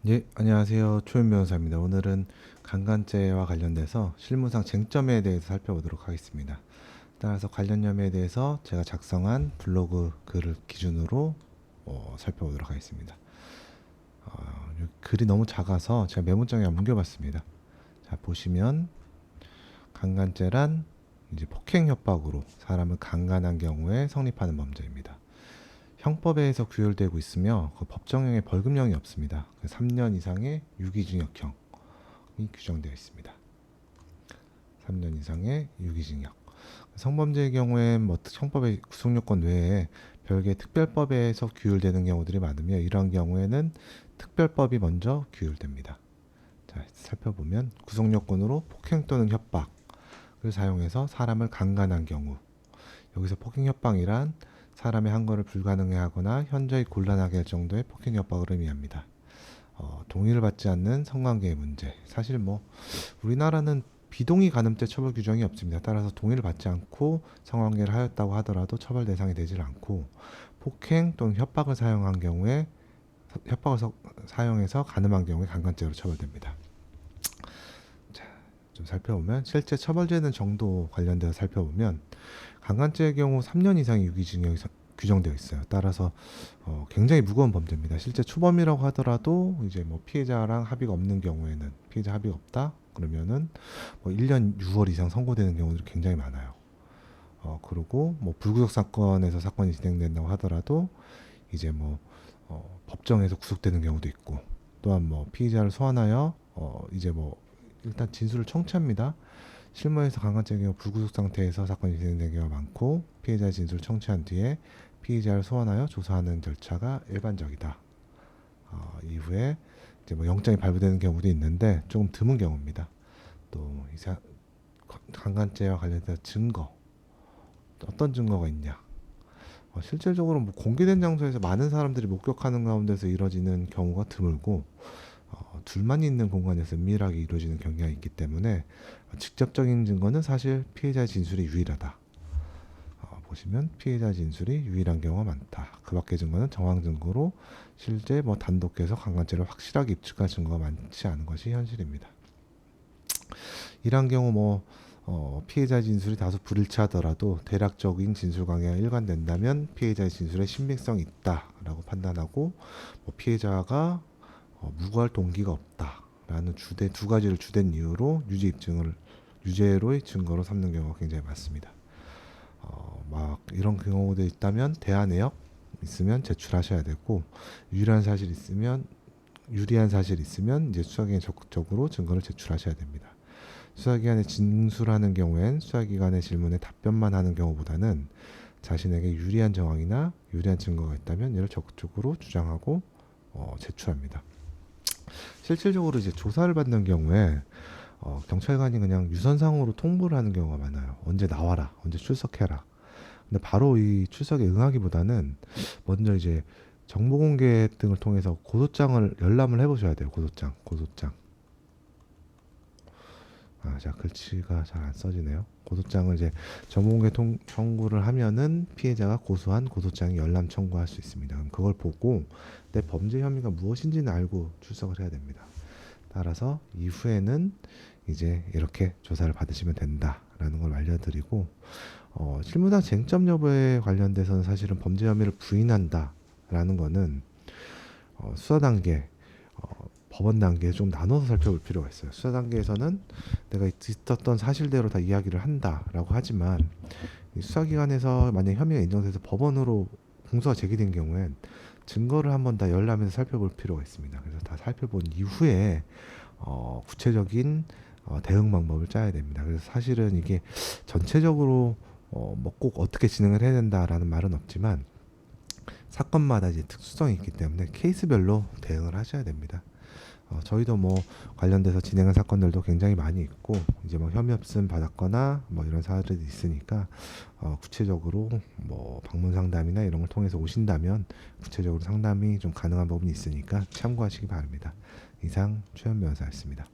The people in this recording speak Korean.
예, 안녕하세요. 초연 변호사입니다. 오늘은 강간죄와 관련돼서 실무상 쟁점에 대해서 살펴보도록 하겠습니다. 따라서 관련 혐의에 대해서 제가 작성한 블로그 글을 기준으로 살펴보도록 하겠습니다. 글이 너무 작아서 제가 메모장에 옮겨봤습니다. 자, 보시면 강간죄란 이제 폭행 협박으로 사람을 강간한 경우에 성립하는 범죄입니다. 형법에서 규율되고 있으며 그 법정형에 벌금형이 없습니다. 3년 이상의 유기징역형이 규정되어 있습니다. 3년 이상의 유기징역. 성범죄의 경우엔 형법의 구속요건 외에 별개 특별법에서 규율되는 경우들이 많으며 이러한 경우에는 특별법이 먼저 규율됩니다. 자, 살펴보면 구속요건으로 폭행 또는 협박을 사용해서 사람을 강간한 경우, 여기서 폭행 협박이란 사람의 항거를 불가능해 하거나 현저히 곤란하게 할 정도의 폭행 협박을 의미합니다. 동의를 받지 않는 성관계의 문제. 사실 우리나라는 비동의 간음죄 처벌 규정이 없습니다. 따라서 동의를 받지 않고 성관계를 하였다고 하더라도 처벌 대상이 되질 않고, 폭행 또는 협박을 사용한 경우에 사용해서 간음한 경우에 강간죄로 처벌됩니다. 자, 좀 살펴보면 실제 처벌되는 정도 관련돼서 살펴보면 강간죄의 경우 3년 이상의 유기징역이 규정되어 있어요. 따라서 굉장히 무거운 범죄입니다. 실제 초범이라고 하더라도 이제 피해자랑 합의가 없는 경우에는, 피해자 합의가 없다 그러면은 1년 6월 이상 선고되는 경우들이 굉장히 많아요. 그리고 불구속 사건에서 사건이 진행된다고 하더라도 이제 법정에서 구속되는 경우도 있고, 또한 피의자를 소환하여 이제 일단 진술을 청취합니다. 실무에서 강간죄의 경우 불구속 상태에서 사건이 진행되는 경우가 많고, 피해자의 진술을 청취한 뒤에 피의자를 소환하여 조사하는 절차가 일반적이다. 이후에 이제 영장이 발부되는 경우도 있는데 조금 드문 경우입니다. 또 강간죄와 관련해서 증거, 어떤 증거가 있냐? 실질적으로 공개된 장소에서 많은 사람들이 목격하는 가운데서 이뤄지는 경우가 드물고, 둘만 있는 공간에서 은밀하게 이루어지는 경우가 있기 때문에 직접적인 증거는 사실 피해자의 진술이 유일하다. 보시면 피해자 진술이 유일한 경우가 많다. 그 밖의 증거는 정황 증거로 실제 단독해서 강간죄를 확실하게 입증할 증거가 많지 않은 것이 현실입니다. 이러한 경우 피해자 진술이 다소 불일치하더라도 대략적인 진술 관계가 일관된다면 피해자의 진술에 신빙성이 있다라고 판단하고, 피해자가 무고할 동기가 없다라는 두 가지를 주된 이유로 유죄로의 증거로 삼는 경우가 굉장히 많습니다. 이런 경우도 있다면 대화 내역 있으면 제출하셔야 되고, 유리한 사실 있으면 이제 수사기관에 적극적으로 증거를 제출하셔야 됩니다. 수사기관에 진술하는 경우엔 수사기관의 질문에 답변만 하는 경우보다는 자신에게 유리한 정황이나 유리한 증거가 있다면 이를 적극적으로 주장하고 제출합니다. 실질적으로 이제 조사를 받는 경우에 경찰관이 그냥 유선상으로 통보를 하는 경우가 많아요. 언제 나와라, 언제 출석해라. 근데 바로 이 출석에 응하기보다는 먼저 이제 정보 공개 등을 통해서 고소장을 열람을 해보셔야 돼요. 고소장. 자, 글씨가 잘 안 써지네요. 고소장을 이제 정보공개 청구를 하면은 피해자가 고소한 고소장이 열람 청구할 수 있습니다. 그럼 그걸 보고 내 범죄 혐의가 무엇인지는 알고 출석을 해야 됩니다. 따라서 이후에는 이제 이렇게 조사를 받으시면 된다라는 걸 알려드리고, 실무상 쟁점 여부에 관련돼서는 사실은 범죄 혐의를 부인한다라는 거는 수사 단계, 법원 단계에 좀 나눠서 살펴볼 필요가 있어요. 수사 단계에서는 내가 있었던 사실대로 다 이야기를 한다라고 하지만, 수사기관에서 만약 혐의가 인정돼서 법원으로 공소가 제기된 경우엔 증거를 한번 다 열람해서 살펴볼 필요가 있습니다. 그래서 다 살펴본 이후에 구체적인 대응 방법을 짜야 됩니다. 그래서 사실은 이게 전체적으로 꼭 어떻게 진행을 해야 된다라는 말은 없지만, 사건마다 이제 특수성이 있기 때문에 케이스별로 대응을 하셔야 됩니다. 저희도 관련돼서 진행한 사건들도 굉장히 많이 있고, 이제 혐의 없음 받았거나 이런 사례들이 있으니까 구체적으로 방문 상담이나 이런 걸 통해서 오신다면 구체적으로 상담이 좀 가능한 부분이 있으니까 참고하시기 바랍니다. 이상 최현 변호사였습니다.